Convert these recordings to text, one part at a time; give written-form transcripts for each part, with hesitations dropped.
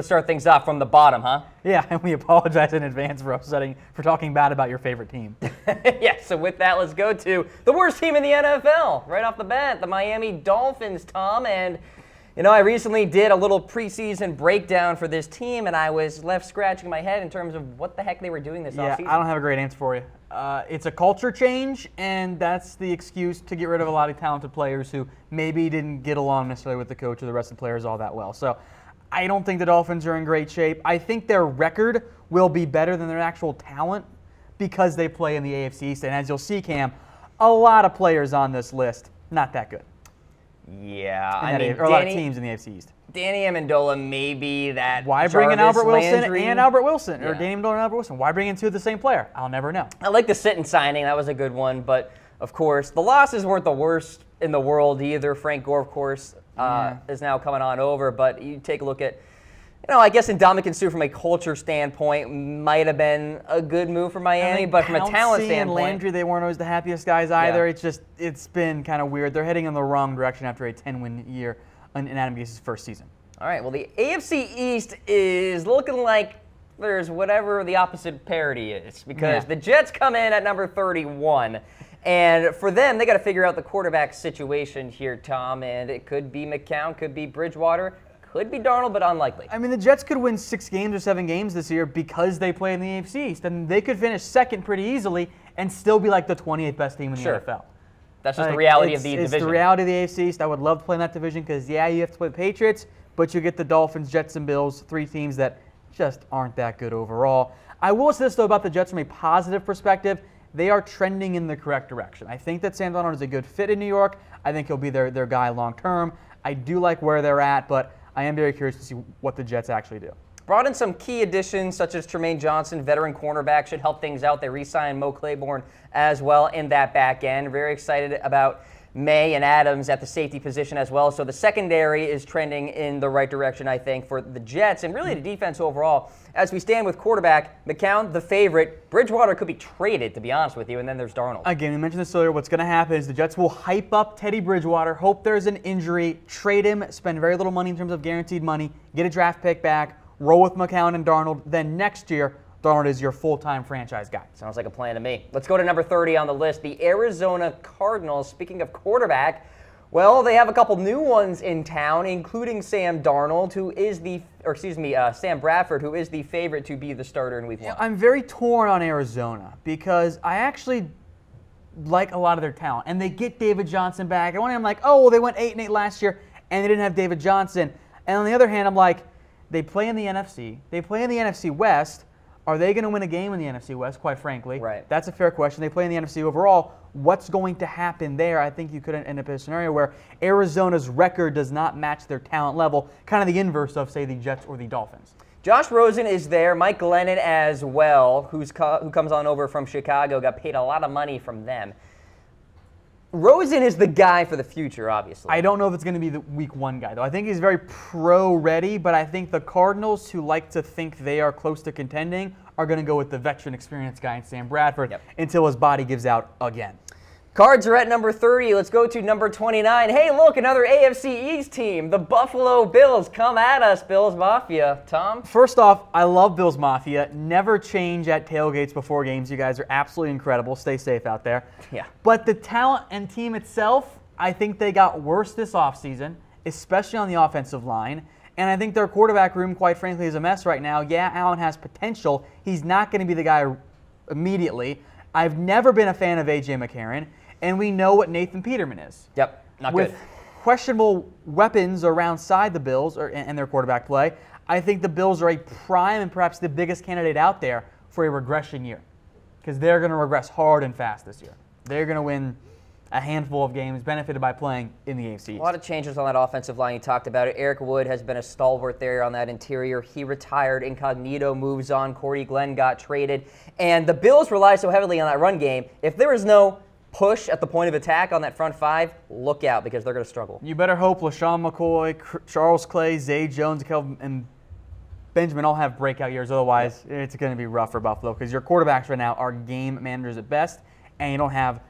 let's start things off from the bottom, huh? Yeah, and we apologize in advance for talking bad about your favorite team. Yeah, so with that, let's go to the worst team in the NFL. Right off the bat, the Miami Dolphins, Tom. And, you know, I recently did a little preseason breakdown for this team, and I was left scratching my head in terms of what the heck they were doing this offseason. I don't have a great answer for you. It's a culture change, and that's the excuse to get rid of a lot of talented players who maybe didn't get along necessarily with the coach or the rest of the players all that well. So I don't think the Dolphins are in great shape. I think their record will be better than their actual talent because they play in the AFC East. And as you'll see, Cam, a lot of players on this list, not that good. Yeah, a lot of teams in the AFC East. Danny Amendola may be that. Why bring in Albert Wilson and Albert Wilson, or Yeah. Danny Amendola and Albert Wilson? Why bring in two of the same player? I'll never know. I like the sit-in signing. That was a good one. But, of course, the losses weren't the worst in the world either. Frank Gore, of course, is now coming on over. But you take a look at, you know, I guess Ndamukong Suh from a culture standpoint might have been a good move for Miami. But from a talent standpoint. And Landry, they weren't always the happiest guys either. Yeah. It's been kind of weird. They're heading in the wrong direction after a 10-win year in Adam Gase's first season. All right, well, the AFC East is looking like there's whatever the opposite parity is because the Jets come in at number 31. And for them, they got to figure out the quarterback situation here, Tom. And it could be McCown, could be Bridgewater, could be Darnold, but unlikely. I mean, the Jets could win 6 games or 7 games this year because they play in the AFC East. And they could finish second pretty easily and still be like the 28th best team in the NFL. That's just the reality of the division. It's the reality of the AFC East. I would love to play in that division because, yeah, you have to play the Patriots, but you get the Dolphins, Jets, and Bills, 3 teams that just aren't that good overall. I will say this, though, about the Jets from a positive perspective. They are trending in the correct direction. I think that Sam Darnold is a good fit in New York. I think he'll be their guy long term. I do like where they're at, but I am very curious to see what the Jets actually do. Brought in some key additions such as Tremaine Johnson, veteran cornerback, should help things out. They re-signed Mo Claiborne as well in that back end. Very excited about May and Adams at the safety position as well. So the secondary is trending in the right direction, I think, for the Jets and really the defense overall. As we stand with quarterback, McCown, the favorite. Bridgewater could be traded, to be honest with you, and then there's Darnold. Again, we mentioned this earlier. What's going to happen is the Jets will hype up Teddy Bridgewater, hope there's an injury, trade him, spend very little money in terms of guaranteed money, get a draft pick back, roll with McCown and Darnold. Then next year, Darnold is your full-time franchise guy. Sounds like a plan to me. Let's go to number 30 on the list, the Arizona Cardinals. Speaking of quarterback, well, they have a couple new ones in town, including Sam Darnold, Sam Bradford, who is the favorite to be the starter in Week 1. I'm very torn on Arizona because I actually like a lot of their talent, and they get David Johnson back. And one hand, I'm like, oh, well, they went 8-8 last year, and they didn't have David Johnson. And on the other hand, I'm like, they play in the NFC. They play in the NFC West. Are they going to win a game in the NFC West, quite frankly? Right. That's a fair question. They play in the NFC overall. What's going to happen there? I think you could end up in a scenario where Arizona's record does not match their talent level, kind of the inverse of, say, the Jets or the Dolphins. Josh Rosen is there. Mike Glennon as well, who comes on over from Chicago, got paid a lot of money from them. Rosen is the guy for the future, obviously. I don't know if it's going to be the Week 1 guy, though. I think he's very pro-ready, but I think the Cardinals, who like to think they are close to contending, are going to go with the veteran experienced guy in Sam Bradford until his body gives out again. Cards are at number 30. Let's go to number 29. Hey, look, another AFC East team. The Buffalo Bills. Come at us, Bills Mafia. Tom? First off, I love Bills Mafia. Never change at tailgates before games. You guys are absolutely incredible. Stay safe out there. Yeah. But the talent and team itself, I think they got worse this offseason, especially on the offensive line. And I think their quarterback room, quite frankly, is a mess right now. Yeah, Allen has potential. He's not going to be the guy immediately. I've never been a fan of A.J. McCarron. And we know what Nathan Peterman is. Yep, not good. With questionable weapons around the Bills and their quarterback play, I think the Bills are a prime and perhaps the biggest candidate out there for a regression year because they're going to regress hard and fast this year. They're going to win a handful of games benefited by playing in the AFC. A lot of changes on that offensive line. You talked about it. Eric Wood has been a stalwart there on that interior. He retired. Incognito moves on. Corey Glenn got traded. And the Bills rely so heavily on that run game. If there is no push at the point of attack on that front 5, look out because they're going to struggle. You better hope LaShawn McCoy, Charles Clay, Zay Jones, and Benjamin all have breakout years. Otherwise, it's going to be rough for Buffalo because your quarterbacks right now are game managers at best, and you don't have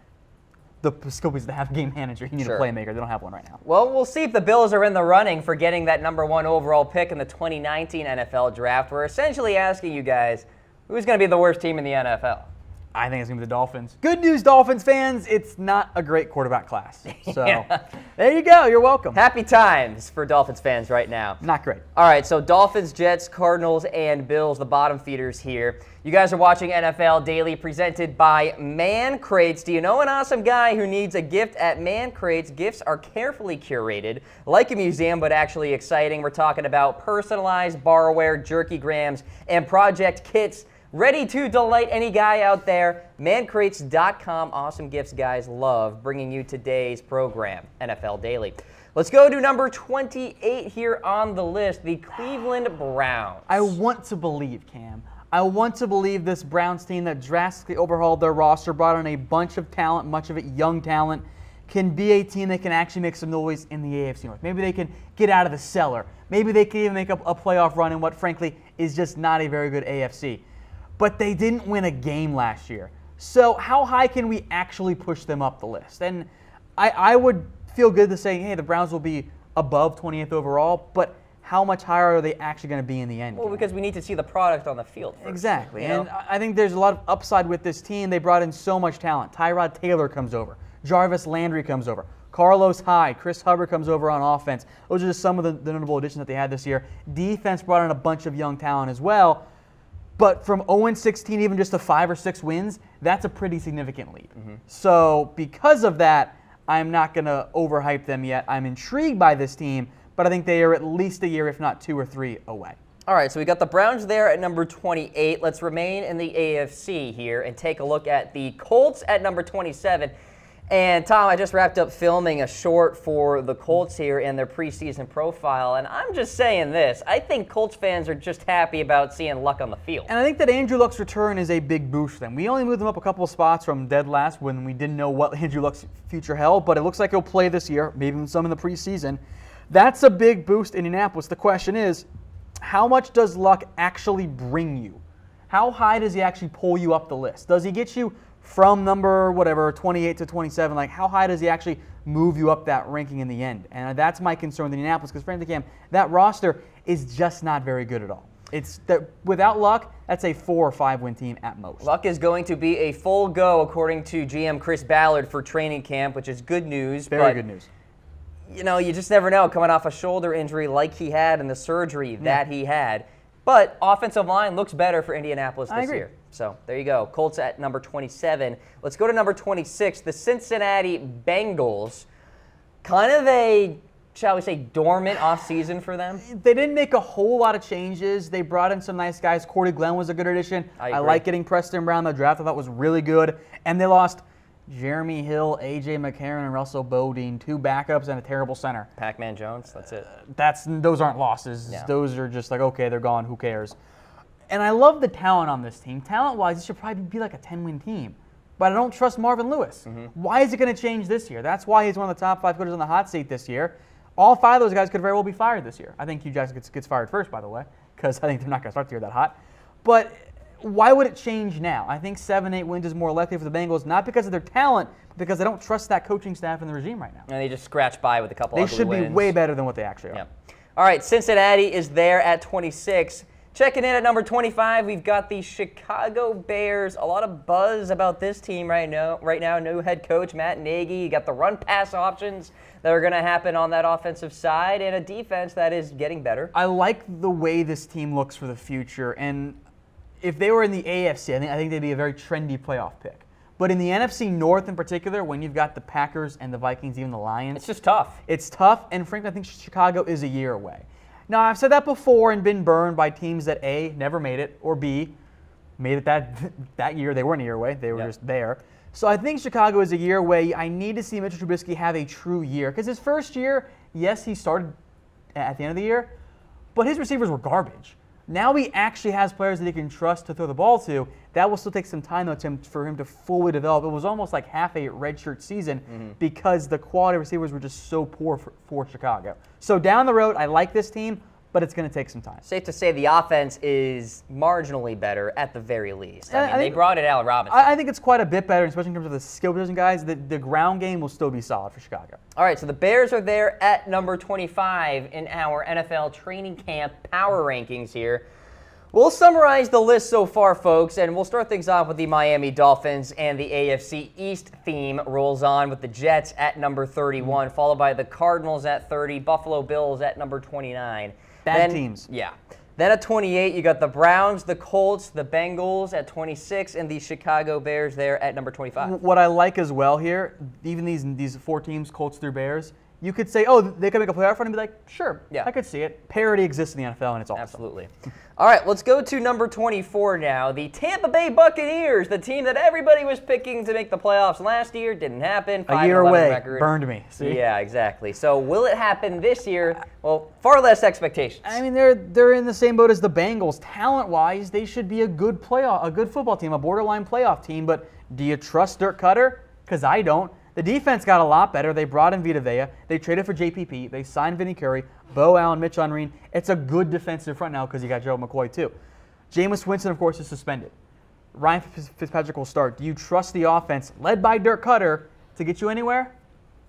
the scope is to have a game manager. You need a playmaker. They don't have one right now. Well, we'll see if the Bills are in the running for getting that #1 overall pick in the 2019 NFL Draft. We're essentially asking you guys, who's going to be the worst team in the NFL? I think it's going to be the Dolphins. Good news, Dolphins fans. It's not a great quarterback class. So there you go. You're welcome. Happy times for Dolphins fans right now. Not great. All right, so Dolphins, Jets, Cardinals, and Bills, the bottom feeders here. You guys are watching NFL Daily presented by Man Crates. Do you know an awesome guy who needs a gift at Man Crates? Gifts are carefully curated, like a museum, but actually exciting. We're talking about personalized barware, jerky grams, and project kits ready to delight any guy out there. Mancrates.com. Awesome gifts guys love, bringing you today's program, NFL Daily. Let's go to number 28 here on the list, the Cleveland Browns. I want to believe, Cam. I want to believe this Browns team that drastically overhauled their roster, brought in a bunch of talent, much of it young talent, can be a team that can actually make some noise in the AFC North. Maybe they can get out of the cellar. Maybe they can even make up a playoff run in what, frankly, is just not a very good AFC. But they didn't win a game last year. So how high can we actually push them up the list? And I would feel good to say, hey, the Browns will be above 28th overall, but how much higher are they actually going to be in the end? Well, because we need to see the product on the field first. Exactly. And I think there's a lot of upside with this team. They brought in so much talent. Tyrod Taylor comes over. Jarvis Landry comes over. Carlos Hyde, Chris Hubbard comes over on offense. Those are just some of the notable additions that they had this year. Defense brought in a bunch of young talent as well. But from 0-16 even just to 5 or 6 wins, that's a pretty significant lead. So because of that, I'm not going to overhype them yet. I'm intrigued by this team, but I think they are at least a year, if not 2 or 3 away. All right, so we got the Browns there at number 28. Let's remain in the AFC here and take a look at the Colts at number 27. And Tom, I just wrapped up filming a short for the Colts here in their preseason profile, and I'm just saying this. I think Colts fans are just happy about seeing Luck on the field. And I think that Andrew Luck's return is a big boost for them. We only moved them up a couple of spots from dead last when we didn't know what Andrew Luck's future held, but it looks like he'll play this year, maybe even some in the preseason. That's a big boost in Indianapolis. The question is, how much does Luck actually bring you? How high does he actually pull you up the list? Does he get you from number, 28 to 27, like how high does he actually move you up that ranking in the end? And that's my concern with Indianapolis, because frankly, Cam, that roster is just not very good at all. It's that without Luck, that's a 4 or 5 win team at most. Luck is going to be a full go, according to GM Chris Ballard, for training camp, which is good news. Very good news. You know, you just never know, coming off a shoulder injury like he had and the surgery that he had. But offensive line looks better for Indianapolis this year. So there you go. Colts at number 27. Let's go to number 26, the Cincinnati Bengals. Kind of a, shall we say, dormant offseason for them. They didn't make a whole lot of changes. They brought in some nice guys. Cordy Glenn was a good addition. I like getting Preston Brown. The draft I thought was really good. And they lost Jeremy Hill, A.J. McCarron, and Russell Bodine, 2 backups and a terrible center. Pac-Man Jones, that's it. Those aren't losses. Yeah. Those are just like, okay, they're gone, who cares? And I love the talent on this team. Talent-wise, it should probably be like a 10-win team. But I don't trust Marvin Lewis. Why is it going to change this year? That's why he's one of the top 5 coaches on the hot seat this year. All 5 of those guys could very well be fired this year. I think Hugh Jackson gets fired first, by the way, because I think they're not going to start the year that hot. But why would it change now? I think 7-8 wins is more likely for the Bengals, not because of their talent, but because I don't trust that coaching staff and the regime right now. And they just scratch by with a couple of ugly wins. They should be way better than what they actually are. Yep. All right, Cincinnati is there at 26. Checking in at number 25, we've got the Chicago Bears. A lot of buzz about this team right now. New head coach Matt Nagy. You got the run-pass options that are going to happen on that offensive side, and a defense that is getting better. I like the way this team looks for the future, and if they were in the AFC, I think they'd be a very trendy playoff pick. But in the NFC North in particular, when you've got the Packers and the Vikings, even the Lions, it's just tough. It's tough, and frankly, I think Chicago is a year away. Now, I've said that before and been burned by teams that A, never made it, or B, made it that year. They weren't a year away. They were just there. So I think Chicago is a year away. I need to see Mitchell Trubisky have a true year. Because his first year, yes, he started at the end of the year, but his receivers were garbage. Now he actually has players that he can trust to throw the ball to. That will still take some time, though, for him to fully develop. It was almost like half a redshirt season because the quality of receivers were just so poor for Chicago. So down the road, I like this team, but it's going to take some time. Safe to say the offense is marginally better at the very least. I mean, they brought in Allen Robinson. I think it's quite a bit better, especially in terms of the skill position guys. The ground game will still be solid for Chicago. All right, so the Bears are there at number 25 in our NFL training camp power rankings here. We'll summarize the list so far, folks, and we'll start things off with the Miami Dolphins, and the AFC East theme rolls on with the Jets at number 31, followed by the Cardinals at 30, Buffalo Bills at number 29. Bad teams. Yeah. Then at 28, you got the Browns, the Colts, the Bengals at 26, and the Chicago Bears there at number 25. What I like as well here, even these 4 teams, Colts through Bears, you could say, oh, they could make a playoff run and be like, sure, yeah, I could see it. Parity exists in the NFL, and it's awesome. Absolutely. All right, let's go to number 24 now. The Tampa Bay Buccaneers, the team that everybody was picking to make the playoffs last year. Didn't happen. A year away. Record. Burned me. See? Yeah, exactly. So will it happen this year? Well, far less expectations. I mean, they're in the same boat as the Bengals. Talent-wise, they should be a good football team, a borderline playoff team. But do you trust Dirk Cutter? Because I don't. The defense got a lot better. They brought in Vita Vea. They traded for JPP. They signed Vinny Curry, Bo Allen, Mitch Unrein. It's a good defensive front now because you got Joe McCoy too. Jameis Winston, of course, is suspended. Ryan Fitzpatrick will start. Do you trust the offense, led by Dirk Cutter, to get you anywhere?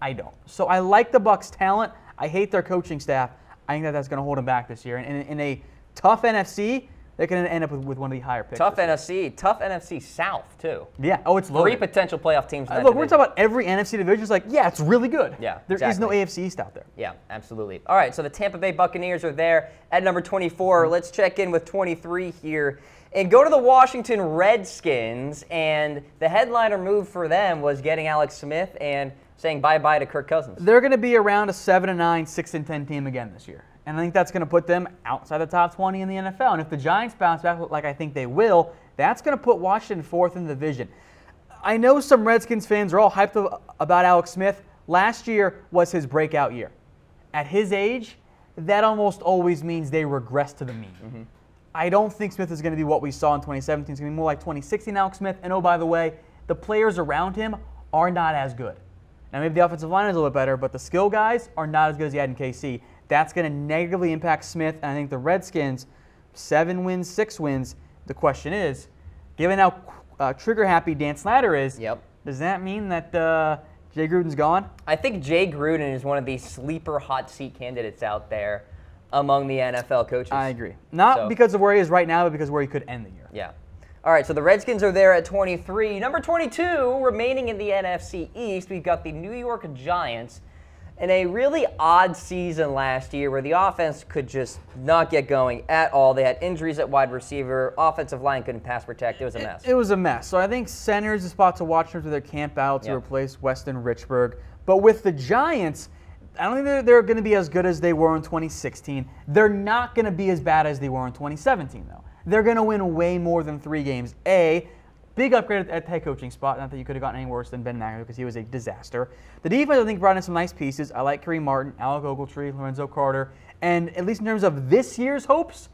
I don't. So I like the Bucs' talent. I hate their coaching staff. I think that's going to hold them back this year. And in a tough NFC, they're going to end up with one of the higher picks. Tough NFC South, too. Yeah. Oh, it's loaded. 3 potential playoff teams in that Look, division. we're talking about every NFC division. It's like, yeah, it's really good. Yeah, There is no AFC East out there. Yeah, absolutely. All right, so the Tampa Bay Buccaneers are there at number 24. Let's check in with 23 here and go to the Washington Redskins. And the headliner move for them was getting Alex Smith and saying bye-bye to Kirk Cousins. They're going to be around a 7-9, 6-10 team again this year. And I think that's going to put them outside the top 20 in the NFL. And if the Giants bounce back like I think they will, that's going to put Washington 4th in the division. I know some Redskins fans are all hyped about Alex Smith. Last year was his breakout year. At his age, that almost always means they regress to the mean. Mm-hmm. I don't think Smith is going to be what we saw in 2017. It's going to be more like 2016 Alex Smith. And oh, by the way, the players around him are not as good. Now, maybe the offensive line is a little bit better, but the skill guys are not as good as he had in KC. That's going to negatively impact Smith. And I think the Redskins, 7 wins, 6 wins. The question is, given how trigger-happy Dan Snyder is, does that mean that Jay Gruden's gone? I think Jay Gruden is one of the sleeper hot seat candidates out there among the NFL coaches. I agree. Not because of where he is right now, but because of where he could end the year. Yeah. All right, so the Redskins are there at 23. Number 22, remaining in the NFC East, we've got the New York Giants. In a really odd season last year where the offense could just not get going at all. They had injuries at wide receiver. Offensive line couldn't pass protect. It was a mess. It was a mess. So I think center is a spot to watch for their camp out to replace Weston Richburg. But with the Giants, I don't think they're going to be as good as they were in 2016. They're not going to be as bad as they were in 2017, though. They're going to win way more than 3 games. Big upgrade at the head coaching spot. Not that you could have gotten any worse than Ben McAdoo because he was a disaster. The defense, I think, brought in some nice pieces. I like Kareem Martin, Alec Ogletree, Lorenzo Carter. And at least in terms of this year's hopes,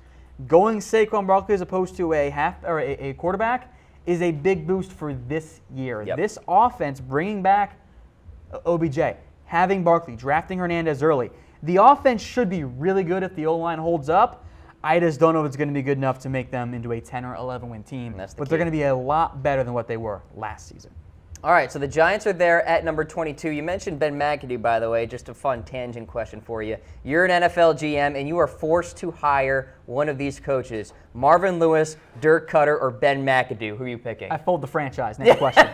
going Saquon Barkley as opposed to a quarterback is a big boost for this year. Yep. This offense, bringing back OBJ, having Barkley, drafting Hernandez early. The offense should be really good if the O-line holds up. I just don't know if it's going to be good enough to make them into a 10 or 11 win team. But they're going to be a lot better than what they were last season. All right, so the Giants are there at number 22. You mentioned Ben McAdoo, by the way. Just a fun tangent question for you. You're an NFL GM, and you are forced to hire one of these coaches. Marvin Lewis, Dirk Cutter, or Ben McAdoo. Who are you picking? I fold the franchise. Next question.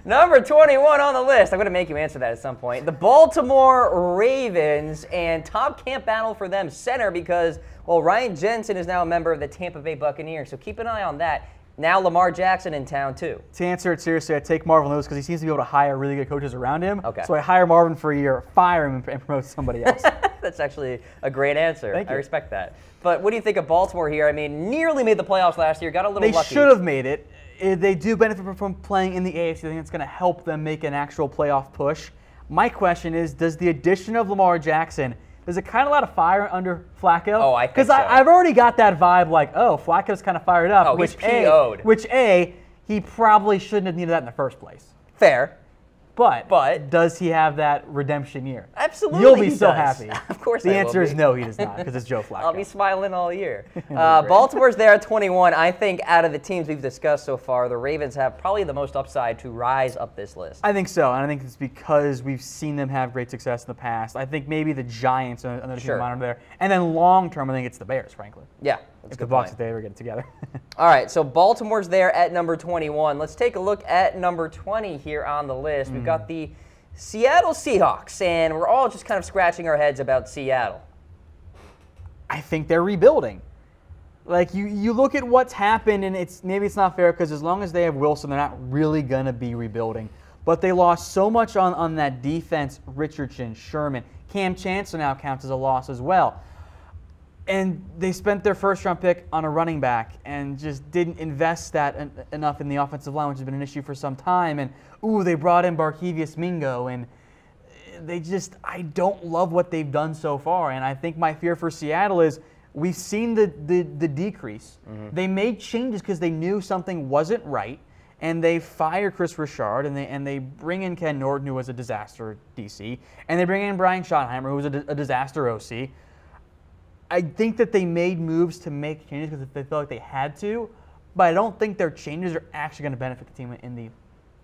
Number 21 on the list. I'm going to make you answer that at some point. The Baltimore Ravens, and top camp battle for them center because, well, Ryan Jensen is now a member of the Tampa Bay Buccaneers, so keep an eye on that. Now Lamar Jackson in town, too. To answer it seriously, I take Marvin Lewis because he seems to be able to hire really good coaches around him. Okay. So I hire Marvin for a year, fire him, and promote somebody else. That's actually a great answer. Thank you. I respect that. But what do you think of Baltimore here? I mean, nearly made the playoffs last year, got a little lucky. They should have made it. They do benefit from playing in the AFC. I think it's going to help them make an actual playoff push. My question is, does the addition of Lamar Jackson, does it kind of light a fire under Flacco? Oh, I think so. Because I've already got that vibe like, oh, Flacco's kind of fired up. Oh, he's PO'd. Which he probably shouldn't have needed that in the first place. Fair. But does he have that redemption year? Absolutely, You'll be he so does. happy. Of course, the I will answer is be. no, he does not, because it's Joe Flacco. I'll be smiling all year. Baltimore's there at 21. I think out of the teams we've discussed so far, the Ravens have probably the most upside to rise up this list. I think so, and I think it's because we've seen them have great success in the past. I think maybe the Giants are another team monitor there, and then long term, I think it's the Bears, frankly. Yeah, if the Bucs, if they ever get it together. All right, so Baltimore's there at number 21. Let's take a look at number 20 here on the list. We've got the Seattle Seahawks, and we're all just kind of scratching our heads about Seattle. I think they're rebuilding. Like, you look at what's happened, and maybe it's not fair because as long as they have Wilson, they're not really going to be rebuilding. But they lost so much on that defense, Richardson, Sherman. Cam Chancellor now counts as a loss as well. And they spent their first-round pick on a running back and just didn't invest that enough in the offensive line, which has been an issue for some time. And, they brought in Barkevious Mingo, and I don't love what they've done so far. And I think my fear for Seattle is we've seen the decrease. They made changes because they knew something wasn't right, and they fire Chris Richard, and they bring in Ken Norton, who was a disaster DC, and they bring in Brian Schottenheimer, who was a disaster OC. I think that they made moves to make changes because they felt like they had to, but I don't think their changes are actually going to benefit the team in the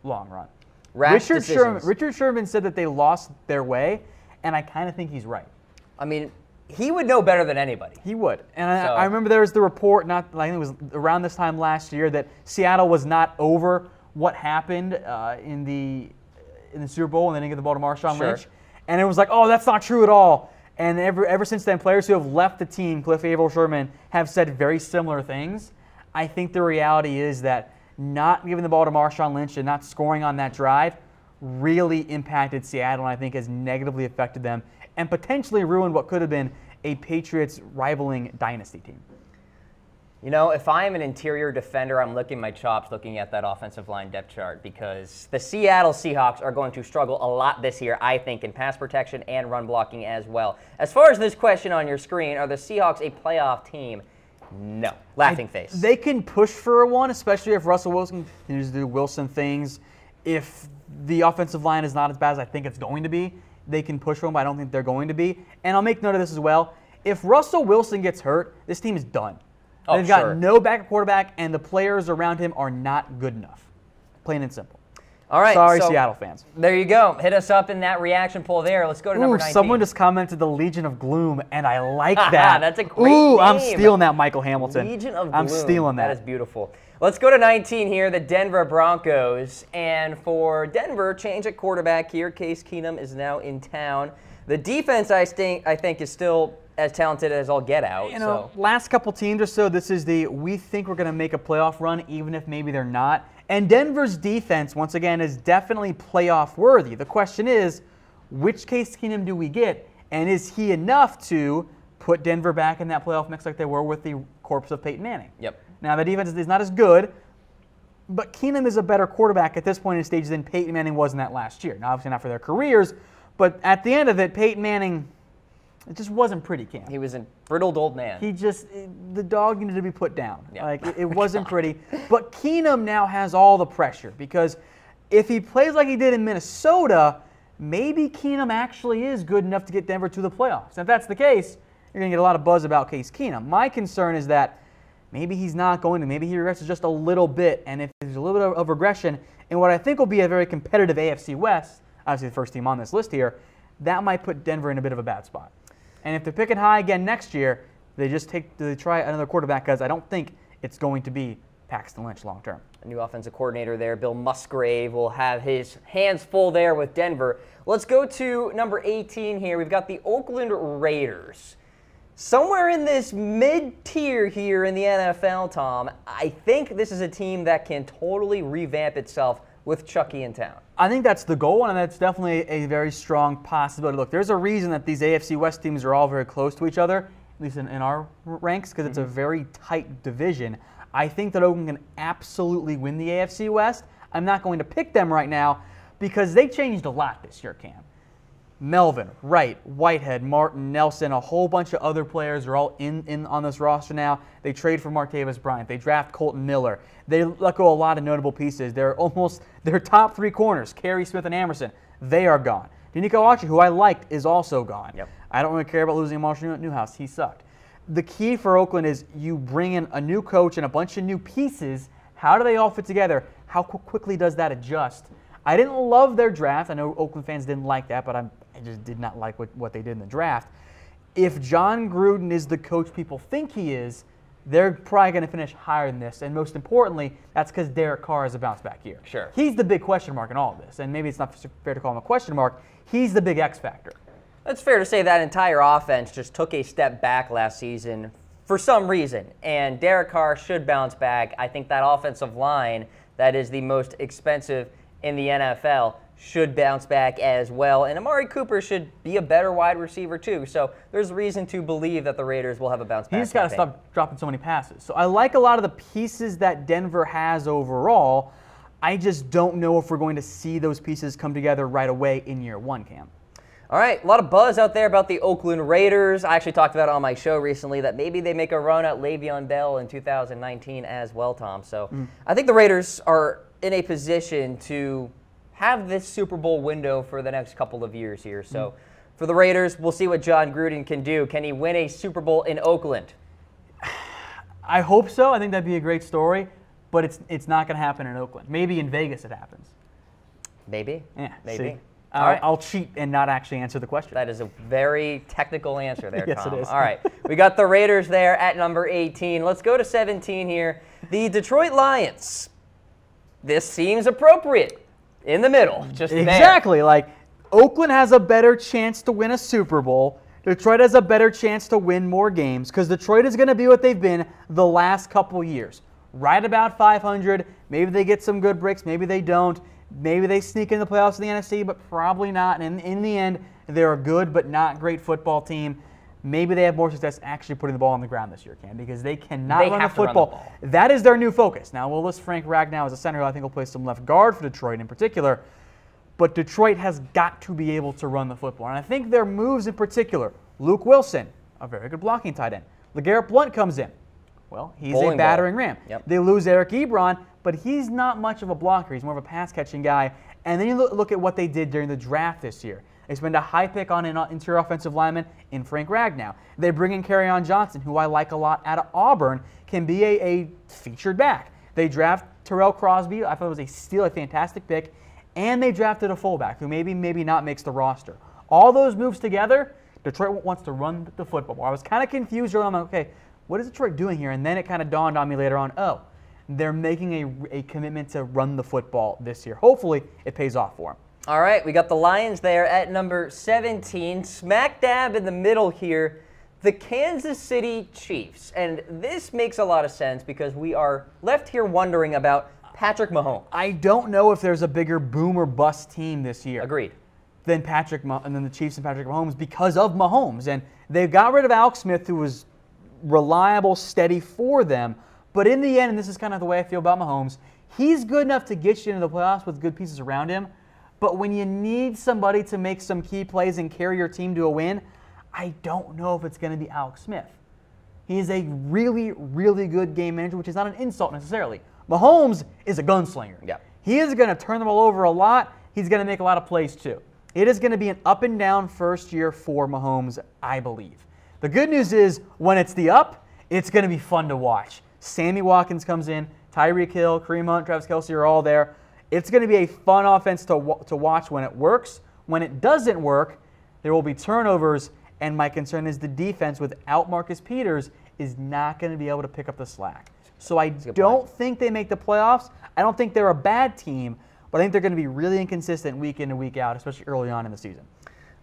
long run. Richard Sherman said that they lost their way, and I kind of think he's right. I mean, he would know better than anybody. He would. And I remember there was the report, I think it was around this time last year, that Seattle was not over what happened in the Super Bowl and they didn't get the ball to Marshawn Lynch. And it was like, oh, that's not true at all. And ever since then, players who have left the team, Cliff Averill, Sherman, have said very similar things. I think the reality is that not giving the ball to Marshawn Lynch and not scoring on that drive really impacted Seattle, and I think has negatively affected them and potentially ruined what could have been a Patriots rivaling dynasty team. You know, if I am an interior defender, I'm licking my chops looking at that offensive line depth chart because the Seattle Seahawks are going to struggle a lot this year, I think, in pass protection and run blocking as well. As far as this question on your screen, are the Seahawks a playoff team? No. Laughing face. They can push for one, especially if Russell Wilson continues to do Wilson things. If the offensive line is not as bad as I think it's going to be, they can push for them, but I don't think they're going to be. And I'll make note of this as well. If Russell Wilson gets hurt, this team is done. They've got no backup quarterback, and the players around him are not good enough. Plain and simple. All right. Sorry, Seattle fans. There you go. Hit us up in that reaction poll there. Let's go to number 19. Someone just commented the Legion of Gloom, and I like that. That's a great name. I'm stealing that, Michael Hamilton. Legion of Gloom. I'm stealing that. That is beautiful. Let's go to 19 here, the Denver Broncos. And for Denver, change at quarterback here. Case Keenum is now in town. The defense, I think, is still as talented as all get out. You know, last couple teams or so, this is we think we're going to make a playoff run, even if maybe they're not. And Denver's defense, once again, is definitely playoff worthy. The question is, which Case Keenum do we get? And is he enough to put Denver back in that playoff mix like they were with the corpse of Peyton Manning? Yep. Now, the defense is not as good, but Keenum is a better quarterback at this point in the stage than Peyton Manning was in that last year. Now, obviously not for their careers, but at the end of it, Peyton Manning, it just wasn't pretty, Cam. He was a brittled old man. The dog needed to be put down. Yeah. Like, it wasn't pretty. But Keenum now has all the pressure because if he plays like he did in Minnesota, maybe Keenum actually is good enough to get Denver to the playoffs. And if that's the case, you're going to get a lot of buzz about Case Keenum. My concern is that maybe he's not going to. Maybe he regresses just a little bit. And if there's a little bit of regression in what I think will be a very competitive AFC West, obviously the first team on this list here, that might put Denver in a bit of a bad spot. And if they're picking high again next year, they try another quarterback because I don't think it's going to be Paxton Lynch long term. A new offensive coordinator there, Bill Musgrave, will have his hands full there with Denver. Let's go to number 18 here. We've got the Oakland Raiders. Somewhere in this mid-tier here in the NFL, Tom, I think this is a team that can totally revamp itself with Chucky in town. I think that's the goal, and that's definitely a very strong possibility. Look, there's a reason that these AFC West teams are all very close to each other, at least in our ranks, because it's a very tight division. I think that Oakland can absolutely win the AFC West. I'm not going to pick them right now because they changed a lot this year, Cam. Melvin, Wright, Whitehead, Martin, Nelson, a whole bunch of other players are all in on this roster now. They trade for Martavis Bryant. They draft Colton Miller. They let go a lot of notable pieces. Their top three corners, Carey, Smith, and Amerson, they are gone. Danico Autry, who I liked, is also gone. Yep. I don't really care about losing Marshall Newhouse. He sucked. The key for Oakland is you bring in a new coach and a bunch of new pieces. How do they all fit together? How quickly does that adjust? I didn't love their draft. I know Oakland fans didn't like that, but I just did not like what they did in the draft. If John Gruden is the coach people think he is, they're probably going to finish higher than this. And most importantly, that's because Derek Carr is a bounce-back year. Sure. He's the big question mark in all of this. And maybe it's not fair to call him a question mark. He's the big X factor. It's fair to say that entire offense just took a step back last season for some reason. And Derek Carr should bounce back. I think that offensive line, that is the most expensive in the NFL, should bounce back as well. And Amari Cooper should be a better wide receiver too. So there's reason to believe that the Raiders will have a bounce back. He's got to stop dropping so many passes. So I like a lot of the pieces that Denver has overall. I just don't know if we're going to see those pieces come together right away in year one, Cam. All right, a lot of buzz out there about the Oakland Raiders. I actually talked about it on my show recently that maybe they make a run at Le'Veon Bell in 2019 as well, Tom. So I think the Raiders are in a position to have this Super Bowl window for the next couple of years here. So for the Raiders, we'll see what John Gruden can do. Can he win a Super Bowl in Oakland? I hope so. I think that'd be a great story, but it's not going to happen in Oakland. Maybe in Vegas it happens. Maybe. Yeah, maybe. See? All right. I'll cheat and not actually answer the question. That is a very technical answer there, Yes, Tom. it is. All right. We got the Raiders there at number 18. Let's go to 17 here. The Detroit Lions. This seems appropriate. In the middle, just exactly. there. Like, Oakland has a better chance to win a Super Bowl. Detroit has a better chance to win more games because Detroit is going to be what they've been the last couple years. Right about 500. Maybe they get some good breaks. Maybe they don't. Maybe they sneak in the playoffs in the NFC, but probably not. And in the end, they're a good but not great football team. Maybe they have more success actually putting the ball on the ground this year, Cam, because they cannot run the football. That is their new focus. Now, we'll list Frank Ragnow as a center who I think will play some left guard for Detroit in particular. But Detroit has got to be able to run the football. And I think their moves in particular, Luke Wilson, a very good blocking tight end. LeGarrette Blount comes in. Well, he's a battering ram. Yep. They lose Eric Ebron, but he's not much of a blocker. He's more of a pass-catching guy. And then you look at what they did during the draft this year. They spend a high pick on an interior offensive lineman in Frank Ragnow. They bring in Kerryon Johnson, who I like a lot out of Auburn, can be a featured back. They draft Terrell Crosby. I thought it was a steal, a fantastic pick. And they drafted a fullback who maybe not makes the roster. All those moves together, Detroit wants to run the football. I was kind of confused early on. I'm like, okay, what is Detroit doing here? And then it kind of dawned on me later on, oh, they're making a commitment to run the football this year. Hopefully, it pays off for them. All right, we got the Lions there at number 17. Smack dab in the middle here, the Kansas City Chiefs. And this makes a lot of sense because we are left here wondering about Patrick Mahomes. I don't know if there's a bigger boom or bust team this year. Agreed. Than the Chiefs and Patrick Mahomes because of Mahomes. And they got rid of Alex Smith, who was reliable, steady for them. But in the end, and this is kind of the way I feel about Mahomes, he's good enough to get you into the playoffs with good pieces around him. But when you need somebody to make some key plays and carry your team to a win, I don't know if it's going to be Alex Smith. He is a really, really good game manager, which is not an insult necessarily. Mahomes is a gunslinger. Yeah. He is going to turn the ball over a lot. He's going to make a lot of plays too. It is going to be an up and down first year for Mahomes, I believe. The good news is when it's the up, it's going to be fun to watch. Sammy Watkins comes in, Tyreek Hill, Kareem Hunt, Travis Kelce are all there. It's going to be a fun offense to watch when it works. When it doesn't work, there will be turnovers, and my concern is the defense without Marcus Peters is not going to be able to pick up the slack. So I don't think they make the playoffs. I don't think they're a bad team, but I think they're going to be really inconsistent week in and week out, especially early on in the season.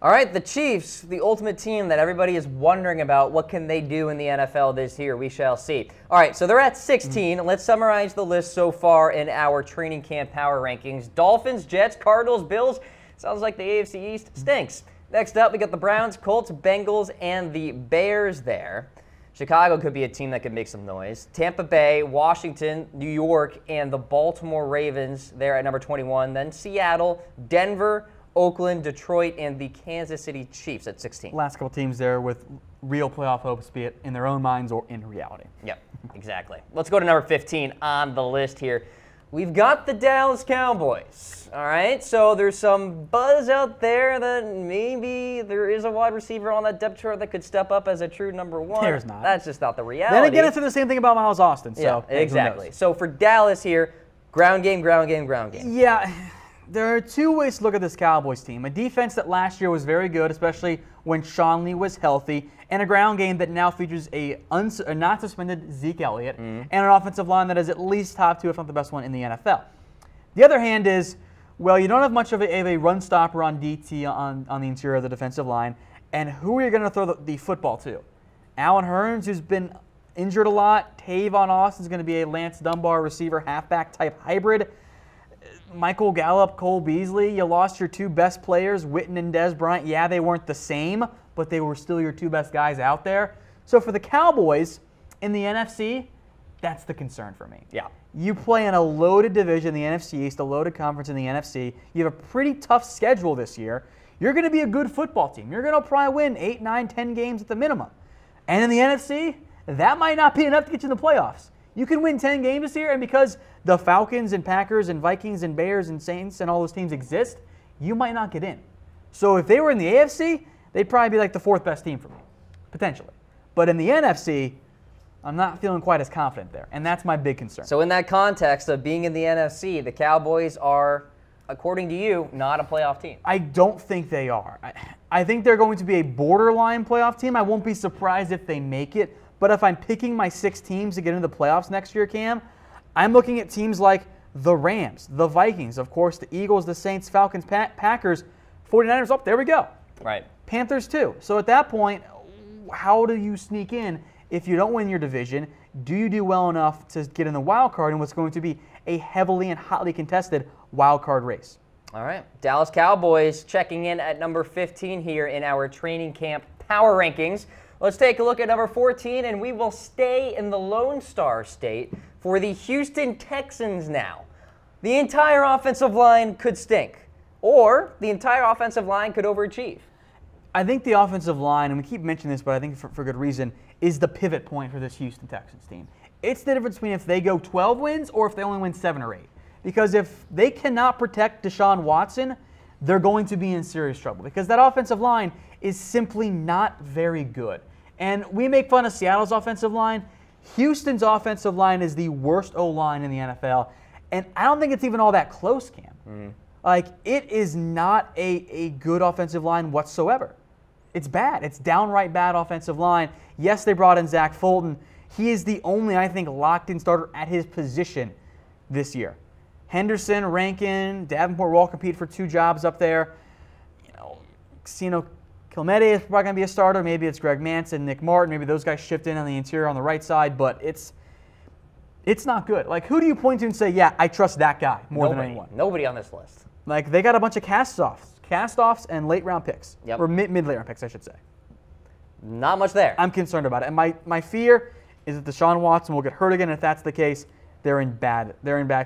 All right, the Chiefs, the ultimate team that everybody is wondering about. What can they do in the NFL this year? We shall see. All right, so they're at 16. Let's summarize the list so far in our training camp power rankings. Dolphins, Jets, Cardinals, Bills. Sounds like the AFC East stinks. Next up, we got the Browns, Colts, Bengals, and the Bears there. Chicago could be a team that could make some noise. Tampa Bay, Washington, New York, and the Baltimore Ravens there at number 21. Then Seattle, Denver, Oakland, Detroit, and the Kansas City Chiefs at 16. Last couple teams there with real playoff hopes, be it in their own minds or in reality. Yep, exactly. Let's go to number 15 on the list here. we've got the Dallas Cowboys. All right, so there's some buzz out there that maybe there is a wide receiver on that depth chart that could step up as a true number one. There's not. That's just not the reality. Then again, it's the same thing about Miles Austin. So yeah, exactly. So for Dallas here, ground game, ground game, ground game. Yeah, there are two ways to look at this Cowboys team. A defense that last year was very good, especially when Sean Lee was healthy, and a ground game that now features a not suspended Zeke Elliott, and an offensive line that is at least top 2, if not the best one in the NFL. The other hand is, well, you don't have much of a run stopper on DT on the interior of the defensive line, and who are you going to throw the football to? Allen Hurns, who's been injured a lot. Tavon Austin's going to be a Lance Dunbar receiver halfback type hybrid. Michael Gallup, Cole Beasley, you lost your 2 best players, Witten and Dez Bryant. Yeah, they weren't the same, but they were still your 2 best guys out there. So for the Cowboys in the NFC, that's the concern for me. Yeah. You play in a loaded division, the NFC East, a loaded conference in the NFC. You have a pretty tough schedule this year. You're going to be a good football team. You're going to probably win 8, 9, 10 games at the minimum. And in the NFC, that might not be enough to get you in the playoffs. You can win 10 games this year, and because the Falcons and Packers and Vikings and Bears and Saints and all those teams exist, you might not get in. So if they were in the AFC, they'd probably be like the 4th best team for me, potentially. But in the NFC, I'm not feeling quite as confident there, and that's my big concern. So in that context of being in the NFC, the Cowboys are, according to you, not a playoff team. I don't think they are. I think they're going to be a borderline playoff team. I won't be surprised if they make it. But if I'm picking my 6 teams to get into the playoffs next year, Cam, I'm looking at teams like the Rams, the Vikings, of course, the Eagles, the Saints, Falcons, Packers, 49ers. Oh, there we go. Right. Panthers too. So at that point, how do you sneak in if you don't win your division? Do you do well enough to get in the wild card in what's going to be a heavily and hotly contested wild card race? All right. Dallas Cowboys checking in at number 15 here in our training camp power rankings. Let's take a look at number 14, and we will stay in the Lone Star State for the Houston Texans now. The entire offensive line could stink, or the entire offensive line could overachieve. I think the offensive line, and we keep mentioning this, but I think for good reason, is the pivot point for this Houston Texans team. It's the difference between if they go 12 wins or if they only win 7 or 8. Because if they cannot protect Deshaun Watson, they're going to be in serious trouble because that offensive line is simply not very good. And we make fun of Seattle's offensive line. Houston's offensive line is the worst O-line in the NFL. And I don't think it's even all that close, Cam. Like, it is not a good offensive line whatsoever. It's bad. It's downright bad offensive line. Yes, they brought in Zach Fulton. He is the only, I think, locked-in starter at his position this year. Henderson, Rankin, Davenport will all compete for 2 jobs up there. You know, Casino Kilmede is probably going to be a starter. Maybe it's Greg Manson, Nick Martin. Maybe those guys shift in on the interior on the right side, but it's not good. Like, who do you point to and say, yeah, I trust that guy more than anyone? Nobody on this list. Like, they got a bunch of cast-offs and late-round picks. Yep. Or mid-late-round picks, I should say. Not much there. I'm concerned about it. And my fear is that Deshaun Watson will get hurt again. If that's the case, they're in bad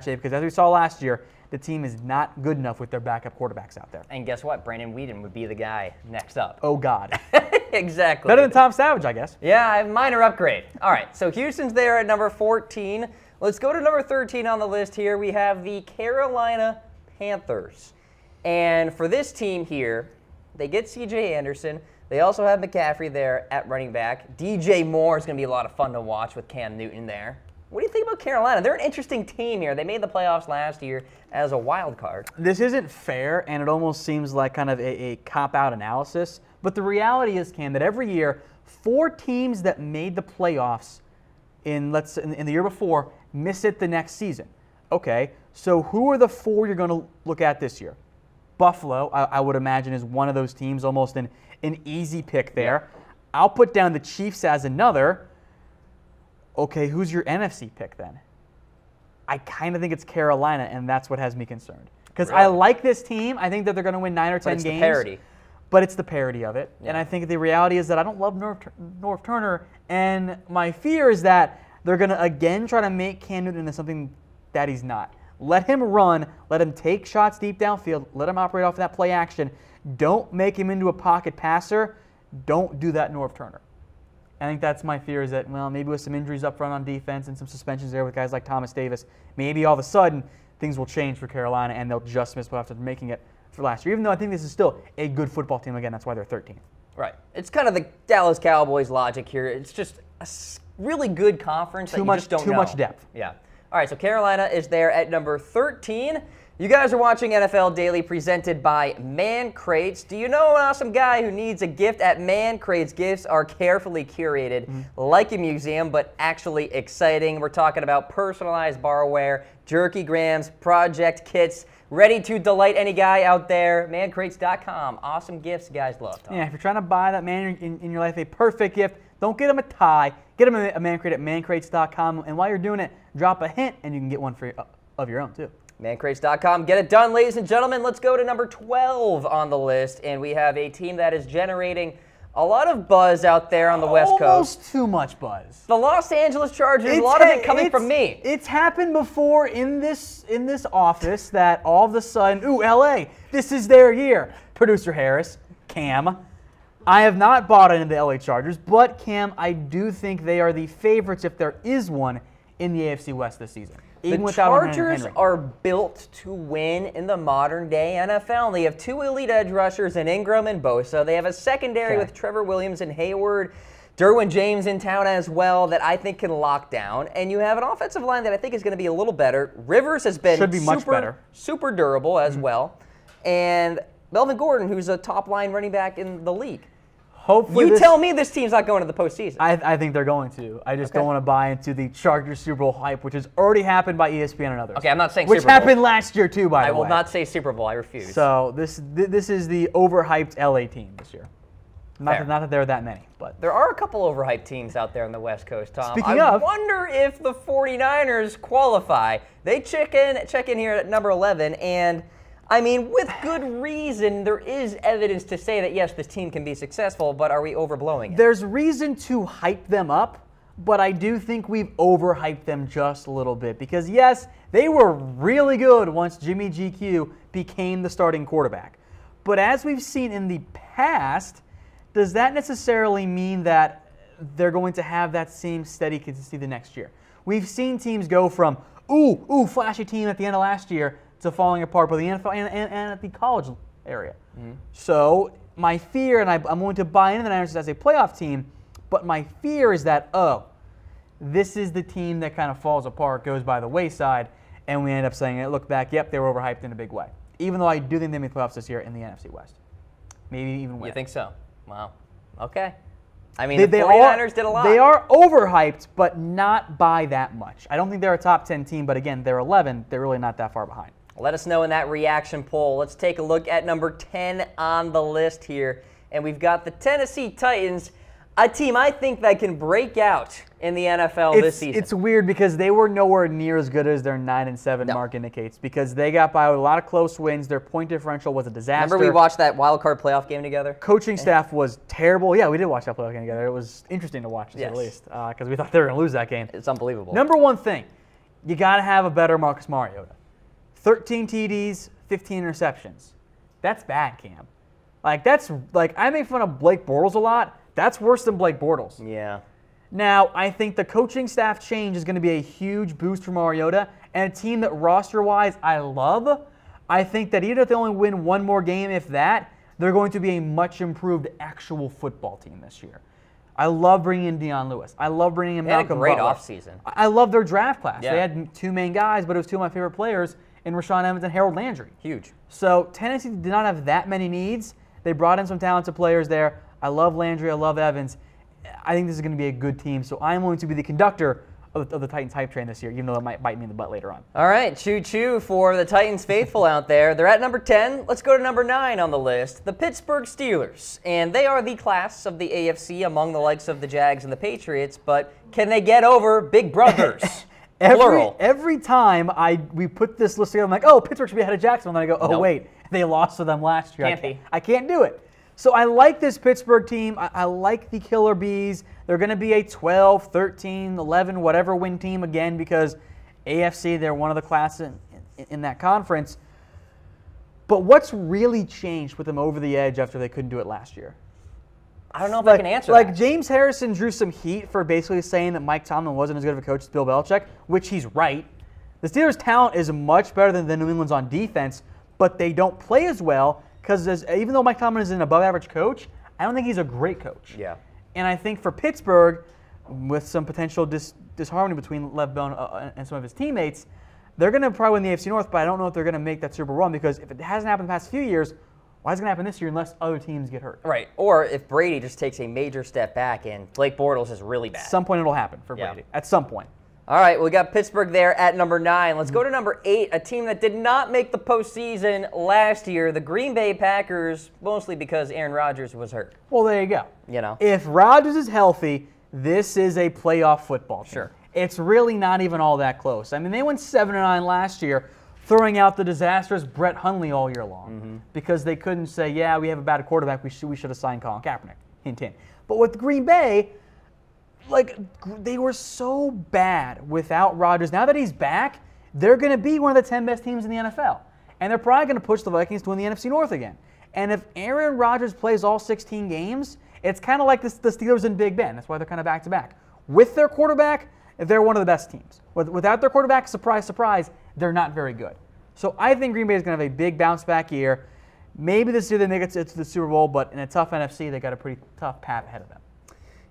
shape because, as we saw last year, the team is not good enough with their backup quarterbacks out there. And guess what? Brandon Weeden would be the guy next up. Oh, God. Exactly. Better than Tom Savage, I guess. Yeah, minor upgrade. All right, so Houston's there at number 14. Let's go to number 13 on the list here. We have the Carolina Panthers. And for this team here, they get C.J. Anderson. They also have McCaffrey there at running back. DJ Moore is going to be a lot of fun to watch with Cam Newton there. What do you think about Carolina? They're an interesting team here. They made the playoffs last year as a wild card. This isn't fair, and it almost seems like kind of a cop-out analysis. But the reality is, Cam, that every year, 4 teams that made the playoffs in the year before miss it the next season. Okay, so who are the 4 you're going to look at this year? Buffalo, I would imagine, is one of those teams, almost an easy pick there. Yeah. I'll put down the Chiefs as another. Okay, who's your NFC pick then? I kind of think it's Carolina, and that's what has me concerned. Because really? I like this team. I think that they're going to win 9 or 10 games. But it's the parity. But it's the parity of it. Yeah. And I think the reality is that I don't love Norv Turner, and my fear is that they're going to again try to make Cam Newton into something that he's not. Let him run. Let him take shots deep downfield. Let him operate off that play action. Don't make him into a pocket passer. Don't do that, Norv Turner. I think that's my fear is that, well, maybe with some injuries up front on defense and some suspensions there with guys like Thomas Davis, maybe all of a sudden things will change for Carolina and they'll just miss after making it for last year. Even though I think this is still a good football team. Again, that's why they're 13th. Right. It's kind of the Dallas Cowboys logic here. It's just a really good conference that you just don't know. Too much depth. Yeah. All right, so Carolina is there at number 13. You guys are watching NFL Daily presented by Man Crates. Do you know an awesome guy who needs a gift at Man Crates? Gifts are carefully curated, like a museum, but actually exciting. We're talking about personalized barware, jerky grams, project kits, ready to delight any guy out there. Mancrates.com. Awesome gifts, guys love. Tom. Yeah, if you're trying to buy that man in your life a perfect gift, don't get him a tie. Get him a man crate at mancrates.com. And while you're doing it, drop a hint, and you can get one of your own, too. Mancrates.com. Get it done, ladies and gentlemen. Let's go to number 12 on the list. And we have a team that is generating a lot of buzz out there on the West Coast. Almost too much buzz. The Los Angeles Chargers, a lot of it coming from me. It's happened before in this office that all of a sudden, ooh, LA, this is their year. Producer Harris, Cam, I have not bought into the LA Chargers, but Cam, I do think they are the favorites if there is one in the AFC West this season. Even The Chargers are built to win in the modern-day NFL. They have two elite edge rushers in Ingram and Bosa. They have a secondary with Trevor Williams and Hayward, Derwin James in town as well that I think can lock down. And you have an offensive line that I think is going to be a little better. Rivers has been much better. Super durable as well. And Melvin Gordon, who's a top-line running back in the league. Hopefully tell me this team's not going to the postseason. I think they're going to. I just don't want to buy into the Chargers Super Bowl hype, which has already happened by ESPN and others. Okay, I'm not saying Super Bowl. Which happened last year, too, by the way. I will not say Super Bowl. I refuse. So this is the overhyped LA team this year. Not that there are that many, but there are a couple overhyped teams out there on the West Coast, Tom. Speaking I of, wonder if the 49ers qualify. They check in here at number 11, and I mean, with good reason, there is evidence to say that, yes, this team can be successful, but are we overblowing it? There's reason to hype them up, but I do think we've overhyped them just a little bit because, yes, they were really good once Jimmy GQ became the starting quarterback. But as we've seen in the past, does that necessarily mean that they're going to have that same steady consistency the next year? We've seen teams go from, ooh, flashy team at the end of last year, to falling apart by the NFL and at the college area. So my fear, and I'm going to buy into the Niners as a playoff team, but my fear is that, this is the team that kind of falls apart, goes by the wayside, and we end up saying, look back, yep, they were overhyped in a big way. Even though I do think they make playoffs this year in the NFC West. Maybe even win. You think so? Wow. Okay. I mean, the 49ers did a lot. They are overhyped, but not by that much. I don't think they're a top 10 team, but again, they're 11. They're really not that far behind. Let us know in that reaction poll. Let's take a look at number 10 on the list here. And we've got the Tennessee Titans, a team I think that can break out in the NFL this season. It's weird because they were nowhere near as good as their 9-7 mark indicates because they got by with a lot of close wins. Their point differential was a disaster. Remember we watched that wild card playoff game together? Coaching staff was terrible. Yeah, we did watch that playoff game together. It was interesting to watch, at least, because we thought they were going to lose that game. It's unbelievable. Number one thing, you got to have a better Marcus Mariota. 13 TDs, 15 interceptions. That's bad, Cam. I make fun of Blake Bortles a lot. That's worse than Blake Bortles. Yeah. Now, I think the coaching staff change is going to be a huge boost for Mariota and a team that roster-wise I love. I think that even if they only win one more game, if that, they're going to be a much improved actual football team this year. I love bringing in Deion Lewis. I love bringing in Malcolm Butler. They had a great offseason. I love their draft class. Yeah. They had two main guys, but it was two of my favorite players in Rashawn Evans and Harold Landry. Huge. So Tennessee did not have that many needs. They brought in some talented players there. I love Landry. I love Evans. I think this is going to be a good team. So I'm going to be the conductor of the Titans hype train this year, even though it might bite me in the butt later on. All right, choo-choo for the Titans faithful out there. They're at number 10. Let's go to number 9 on the list, the Pittsburgh Steelers. And they are the class of the AFC among the likes of the Jags and the Patriots, but can they get over Big Brothers? Plural. Every time we put this list together, I'm like, oh, Pittsburgh should be ahead of Jacksonville. And then I go, oh, Nope. wait, they lost to them last year. Can't be. I can't do it. So I like this Pittsburgh team. I like the Killer Bees. They're going to be a 12, 13, 11, whatever win team again because AFC, they're one of the classes in that conference. But what's really changed with them over the edge after they couldn't do it last year? I don't know if I can answer Like that. James Harrison drew some heat for basically saying that Mike Tomlin wasn't as good of a coach as Bill Belichick, which he's right. The Steelers' talent is much better than New England's on defense, but they don't play as well because even though Mike Tomlin is an above-average coach, I don't think he's a great coach. Yeah. And I think for Pittsburgh, with some potential disharmony between Lev Bell and some of his teammates, they're going to probably win the AFC North, but I don't know if they're going to make that Super Bowl run because if it hasn't happened the past few years, why is it going to happen this year unless other teams get hurt? Right. Or if Brady just takes a major step back and Blake Bortles is really bad. At some point it'll happen for Brady. At some point. All right, we got Pittsburgh there at number 9. Let's go to number 8, a team that did not make the postseason last year, the Green Bay Packers, mostly because Aaron Rodgers was hurt. Well, there you go. You know. If Rodgers is healthy, this is a playoff football team. Sure. It's really not even all that close. I mean, they went 7-9 last year, throwing out the disastrous Brett Hundley all year long because they couldn't say, yeah, we have a bad quarterback, we should have signed Colin Kaepernick. Hint, hint. But with Green Bay, like, they were so bad without Rodgers. Now that he's back, they're going to be one of the 10 best teams in the NFL. And they're probably going to push the Vikings to win the NFC North again. And if Aaron Rodgers plays all 16 games, it's kind of like the Steelers in Big Ben. That's why they're kind of back-to-back. With their quarterback, they're one of the best teams. Without their quarterback, surprise, surprise, they're not very good. So I think Green Bay is going to have a big bounce-back year. Maybe this year they make it to the Super Bowl, but in a tough NFC, they got a pretty tough path ahead of them.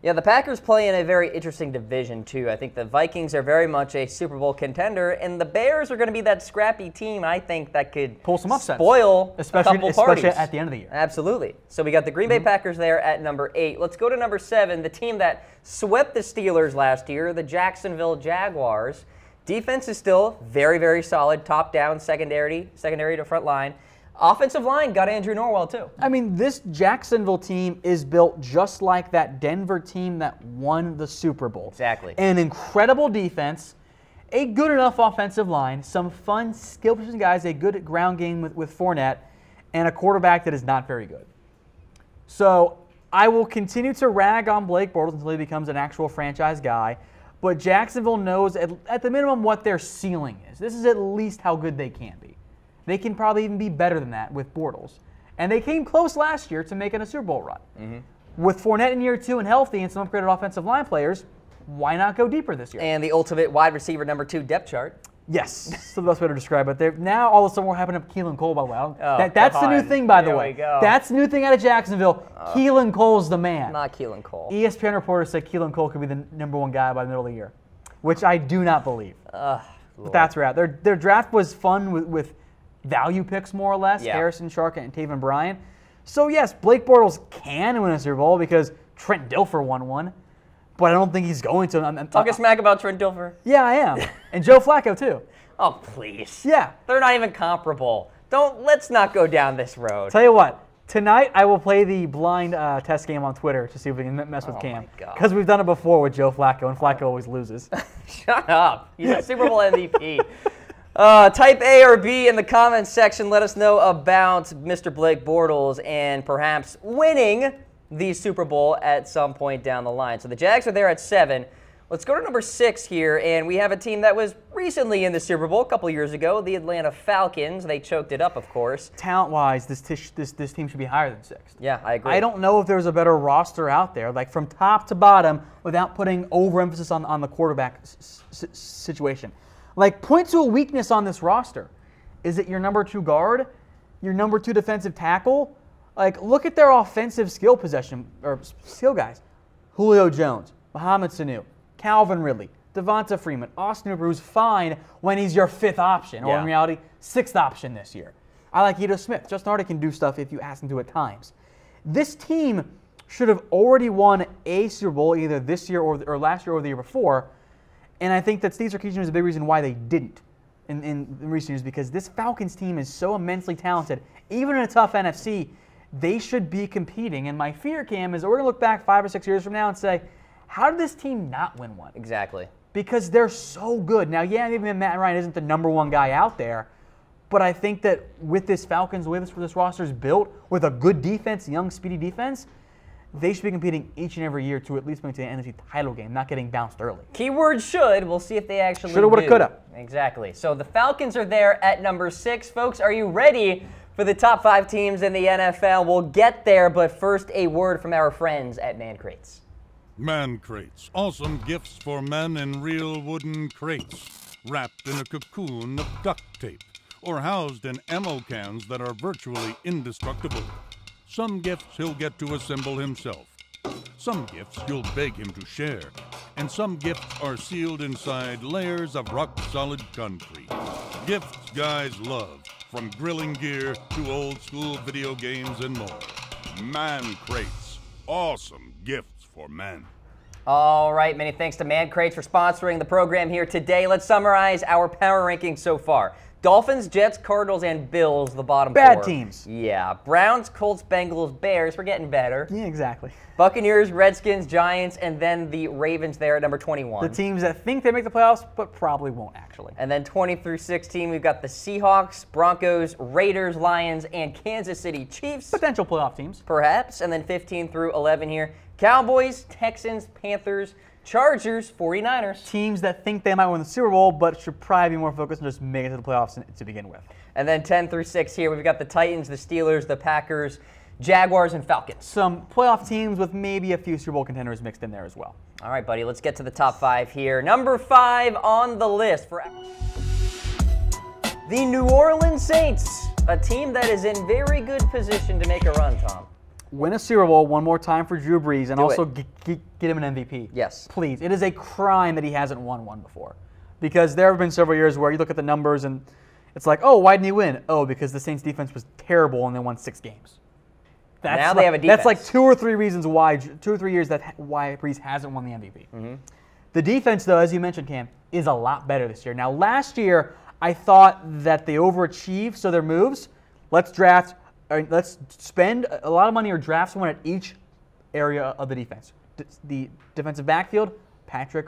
Yeah, the Packers play in a very interesting division, too. I think the Vikings are very much a Super Bowl contender, and the Bears are going to be that scrappy team, I think, that could pull some upsets, spoil a couple parties. Especially at the end of the year. Absolutely. So we got the Green Bay Packers there at number 8. Let's go to number 7, the team that swept the Steelers last year, the Jacksonville Jaguars. Defense is still very, very solid, top down, secondary to front line. Offensive line got Andrew Norwell, too. I mean, this Jacksonville team is built just like that Denver team that won the Super Bowl. Exactly. An incredible defense, a good enough offensive line, some fun skill position guys, a good ground game with Fournette, and a quarterback that is not very good. So I will continue to rag on Blake Bortles until he becomes an actual franchise guy, but Jacksonville knows at the minimum what their ceiling is. This is at least how good they can be. They can probably even be better than that with Bortles. And they came close last year to making a Super Bowl run. With Fournette in year 2 and healthy and some upgraded offensive line players, why not go deeper this year? And the ultimate wide receiver number 2 depth chart. Yes, that's the best way to describe it. Now all of a sudden we're having Keelan Cole, by the way. Oh, that's the new thing, by the Here way. we go. That's the new thing out of Jacksonville. Keelan Cole's the man. Not Keelan Cole. ESPN reporters said Keelan Cole could be the number 1 guy by the middle of the year, which I do not believe. But that's right. Their draft was fun with value picks, more or less, Harrison, Shark, and Taven Bryan. So, yes, Blake Bortles can win a Super Bowl because Trent Dilfer won one, but I don't think he's going to. I'm talking smack about Trent Dilfer. Yeah, I am. And Joe Flacco, too. Oh, please. Yeah. They're not even comparable. Let's not go down this road. Tell you what, tonight I will play the blind test game on Twitter to see if we can mess with Cam. Because we've done it before with Joe Flacco, and Flacco always loses. Shut up. He's a Super Bowl MVP. Type A or B in the comments section. Let us know about Mr. Blake Bortles and perhaps winning the Super Bowl at some point down the line. So the Jags are there at 7. Let's go to number 6 here, and we have a team that was recently in the Super Bowl a couple years ago, the Atlanta Falcons. They choked it up, of course. Talent-wise, this team should be higher than 6th. Yeah, I agree. I don't know if there's a better roster out there, like from top to bottom, without putting overemphasis on the quarterback situation. Like, point to a weakness on this roster. Is it your number 2 guard? Your number 2 defensive tackle? Like, look at their offensive skill guys. Julio Jones, Mohamed Sanu, Calvin Ridley, Devonta Freeman, Austin Hooper, who's fine when he's your 5th option, or in reality, 6th option this year. I like Ito Smith. Justin Hardy can do stuff if you ask him to at times. This team should have already won a Super Bowl either this year or last year or the year before. And I think that Steve Sarkisian is a big reason why they didn't in recent years, because this Falcons team is so immensely talented. Even in a tough NFC, they should be competing. And my fear, Cam, is that we're going to look back 5 or 6 years from now and say, how did this team not win one? Exactly. Because they're so good. Now, yeah, maybe Matt Ryan isn't the number 1 guy out there, but I think that with this Falcons, the way this roster is built, with a good defense, young, speedy defense, they should be competing each and every year to at least make it to the NFC title game, not getting bounced early. Keyword should. We'll see if they actually Shoulda, woulda, coulda. Exactly. So the Falcons are there at number 6. Folks, are you ready for the top 5 teams in the NFL. We'll get there, but first a word from our friends at Man Crates. Man Crates, awesome gifts for men in real wooden crates, wrapped in a cocoon of duct tape, or housed in ammo cans that are virtually indestructible. Some gifts he'll get to assemble himself. Some gifts you'll beg him to share. And some gifts are sealed inside layers of rock-solid concrete. Gifts guys love, from grilling gear to old-school video games and more. Man Crates, awesome gifts for men. All right, many thanks to Man Crates for sponsoring the program here today. Let's summarize our power rankings so far. Dolphins, Jets, Cardinals, and Bills, the bottom 4. Bad teams. Yeah. Browns, Colts, Bengals, Bears. We're getting better. Yeah, exactly. Buccaneers, Redskins, Giants, and then the Ravens there at number 21. The teams that think they make the playoffs, but probably won't actually. And then 20 through 16, we've got the Seahawks, Broncos, Raiders, Lions, and Kansas City Chiefs. Potential playoff teams. Perhaps. And then 15 through 11 here. Cowboys, Texans, Panthers, Chargers, 49ers. Teams that think they might win the Super Bowl, but should probably be more focused on just making it to the playoffs to begin with. And then 10 through 6 here, we've got the Titans, the Steelers, the Packers, Jaguars, and Falcons. Some playoff teams with maybe a few Super Bowl contenders mixed in there as well. All right, buddy, let's get to the top 5 here. Number 5 on the list for the New Orleans Saints, a team that is in very good position to make a run, Tom. Win a Super Bowl one more time for Drew Brees, and Do also it. get him an MVP. Yes. Please. It is a crime that he hasn't won one before. Because there have been several years where you look at the numbers and it's like, oh, why didn't he win? Oh, because the Saints defense was terrible and they won 6 games. Now they have a defense. That's like 2 or 3 reasons why, 2 or 3 years why Brees hasn't won the MVP. Mm-hmm. The defense, though, as you mentioned, Cam, is a lot better this year. Now, last year, I thought that they overachieved, so their moves, let's spend a lot of money or draft someone at each area of the defense. The defensive backfield, Patrick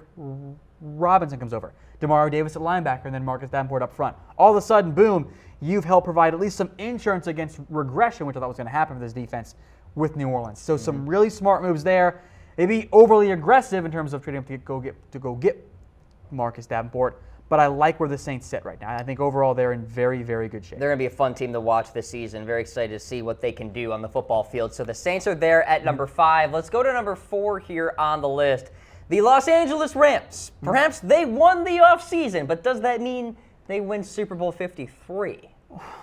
Robinson comes over. Demario Davis at linebacker, and then Marcus Davenport up front. All of a sudden, boom, you've helped provide at least some insurance against regression, which I thought was going to happen for this defense with New Orleans. So some really smart moves there. Maybe overly aggressive in terms of trading to go get Marcus Davenport. But I like where the Saints sit right now. I think overall they're in very, very good shape. They're going to be a fun team to watch this season. Very excited to see what they can do on the football field. So the Saints are there at number 5. Let's go to number 4 here on the list. The Los Angeles Rams. Perhaps they won the offseason, but does that mean they win Super Bowl 53?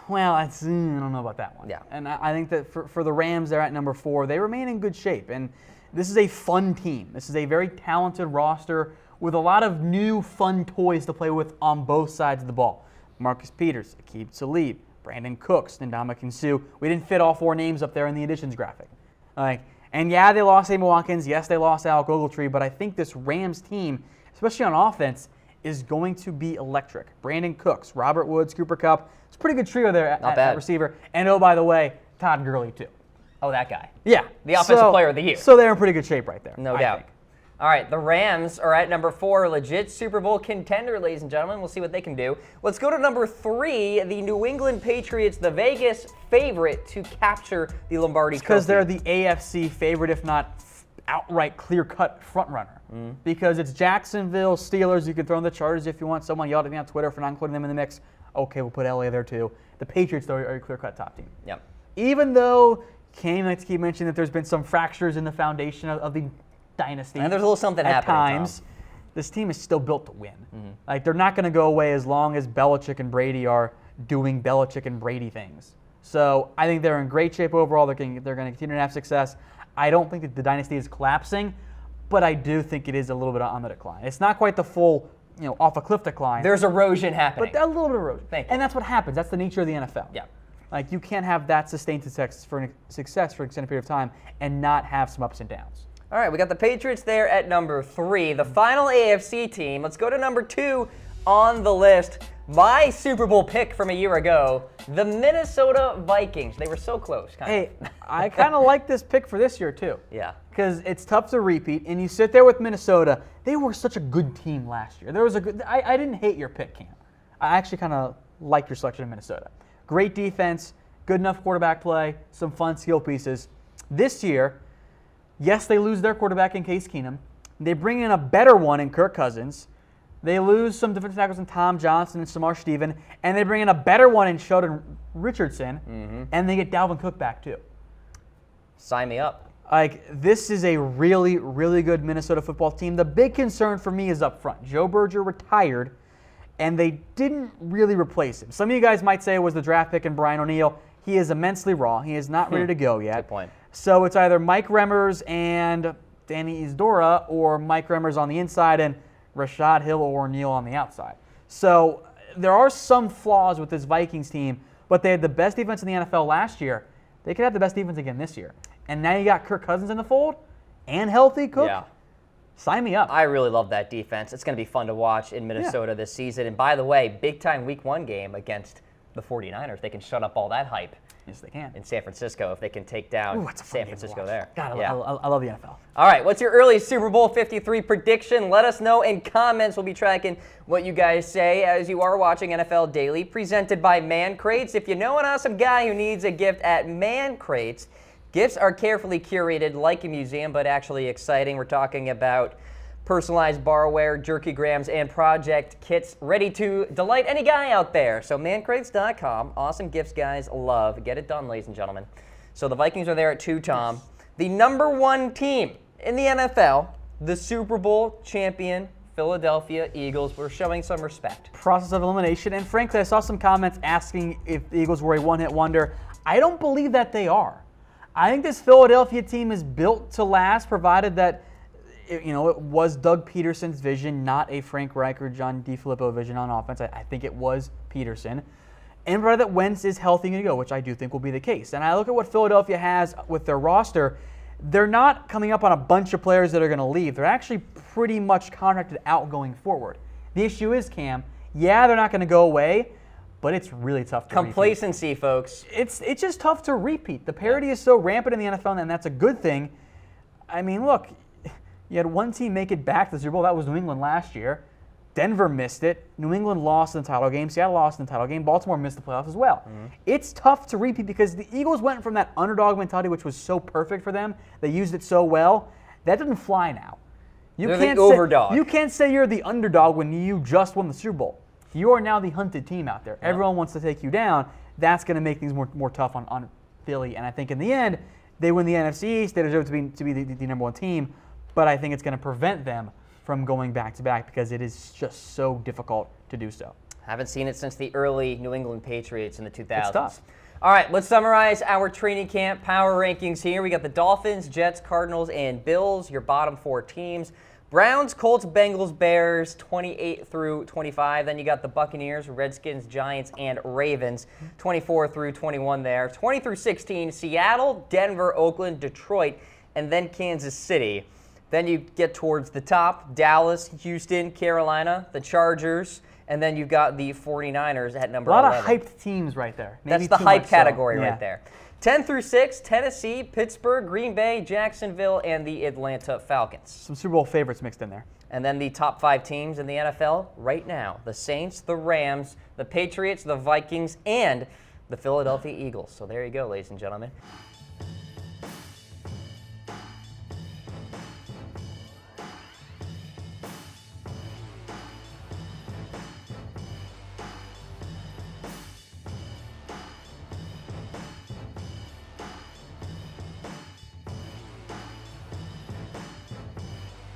Well, I don't know about that one. Yeah. And I think that for the Rams, they're at number 4. They remain in good shape. And this is a fun team. This is a very talented roster with a lot of new fun toys to play with on both sides of the ball. Marcus Peters, Aqib Talib, Brandon Cooks, Ndamukong Suh. We didn't fit all 4 names up there in the additions graphic. And yeah, they lost Amy Watkins. Yes, they lost Alec Ogletree. But I think this Rams team, especially on offense, is going to be electric. Brandon Cooks, Robert Woods, Cooper Kupp. It's a pretty good trio there at receiver. And oh, by the way, Todd Gurley too. Oh, that guy. Yeah. The offensive player of the year. So they're in pretty good shape right there. No doubt. All right, the Rams are at number 4, legit Super Bowl contender, ladies and gentlemen. We'll see what they can do. Let's go to number 3, the New England Patriots, the Vegas favorite to capture the Lombardi Trophy. Because they're the AFC favorite, if not outright clear-cut frontrunner. Because it's Jacksonville, Steelers. You can throw in the Chargers if you want. Someone yelled at me on Twitter for not including them in the mix. Okay, we'll put LA there too. The Patriots, though, are a clear-cut top team. Yep. Even though Kane likes to keep mentioning that there's been some fractures in the foundation of the dynasty. And there's a little something happening at times. This team is still built to win. Like, they're not going to go away as long as Belichick and Brady are doing Belichick and Brady things. So I think they're in great shape overall. They're going to continue to have success. I don't think that the dynasty is collapsing, but I do think it is a little bit on the decline. It's not quite the full, off a cliff decline. There's erosion happening. But a little bit of erosion. Thank you. And that's what happens. That's the nature of the NFL. Yeah. Like, you can't have that sustained success for an extended period of time and not have some ups and downs. All right, we got the Patriots there at number 3. The final AFC team. Let's go to number 2 on the list. My Super Bowl pick from a year ago, the Minnesota Vikings. They were so close. Hey, I kind of like this pick for this year, too. Yeah. Because it's tough to repeat, and you sit there with Minnesota. They were such a good team last year. I didn't hate your pick, Cam. I actually kind of liked your selection of Minnesota. Great defense, good enough quarterback play, some fun skill pieces. This year, yes, they lose their quarterback in Case Keenum. They bring in a better one in Kirk Cousins. They lose some defensive tackles in Tom Johnson and Samar Steven, and they bring in a better one in Sheldon Richardson, and they get Dalvin Cook back too. Sign me up. Like, this is a really, really good Minnesota football team. The big concern for me is up front. Joe Berger retired, and they didn't really replace him. Some of you guys might say it was the draft pick and Brian O'Neill. He is immensely raw. He is not ready to go yet. Good point. So it's either Mike Remmers and Danny Isidora, or Mike Remmers on the inside and Rashad Hill or O'Neill on the outside. So there are some flaws with this Vikings team, but they had the best defense in the NFL last year. They could have the best defense again this year. And now you got Kirk Cousins in the fold and healthy Cook. Yeah. Sign me up. I really love that defense. It's going to be fun to watch in Minnesota this season. And by the way, big-time Week 1 game against the 49ers. They can shut up all that hype. Yes, they can. In San Francisco, if they can take down San Francisco there. God, I love the NFL. All right, what's your early Super Bowl 53 prediction? Let us know in comments. We'll be tracking what you guys say as you are watching NFL Daily, presented by Man Crates. If you know an awesome guy who needs a gift at Man Crates, gifts are carefully curated like a museum, but actually exciting. We're talking about personalized barware, jerky grams, and project kits ready to delight any guy out there. So mancrates.com, awesome gifts guys love. Get it done, ladies and gentlemen. So the Vikings are there at 2, Tom. The #1 team in the NFL, the Super Bowl champion Philadelphia Eagles. We're showing some respect. Process of elimination, and frankly, I saw some comments asking if the Eagles were a one-hit wonder. I don't believe that they are. I think this Philadelphia team is built to last, provided that it was Doug Peterson's vision, not a Frank Reich or John DeFilippo vision on offense. I think it was Peterson. And provided that Wentz is healthy and going to go, which I do think will be the case. And I look at what Philadelphia has with their roster. They're not coming up on a bunch of players that are going to leave. They're actually pretty much contracted out going forward. The issue is, Cam, yeah, they're not going to go away, but it's really tough to Complacency, repeat. Folks. It's just tough to repeat. The parity is so rampant in the NFL, and that's a good thing. I mean, look, you had one team make it back to the Super Bowl. That was New England last year. Denver missed it. New England lost in the title game. Seattle lost in the title game. Baltimore missed the playoffs as well. It's tough to repeat because the Eagles went from that underdog mentality, which was so perfect for them. They used it so well. That doesn't fly now. They're the overdog. You can't say you're the underdog when you just won the Super Bowl. You are now the hunted team out there. Everyone wants to take you down. That's going to make things more tough on Philly. And I think in the end, they win the NFC East. They deserve to be the #1 team. But I think it's going to prevent them from going back-to-back because it is just so difficult to do so. Haven't seen it since the early New England Patriots in the 2000s. It's tough. All right, let's summarize our training camp power rankings here. We got the Dolphins, Jets, Cardinals, and Bills, your bottom 4 teams. Browns, Colts, Bengals, Bears, 28 through 25. Then you got the Buccaneers, Redskins, Giants, and Ravens, 24 through 21 there. 20 through 16, Seattle, Denver, Oakland, Detroit, and then Kansas City. Then you get towards the top, Dallas, Houston, Carolina, the Chargers, and then you've got the 49ers at number 11. A lot of hyped teams right there. That's the hype category right there. 10 through 6, Tennessee, Pittsburgh, Green Bay, Jacksonville, and the Atlanta Falcons. Some Super Bowl favorites mixed in there. And then the top 5 teams in the NFL right now, the Saints, the Rams, the Patriots, the Vikings, and the Philadelphia Eagles. So there you go, ladies and gentlemen.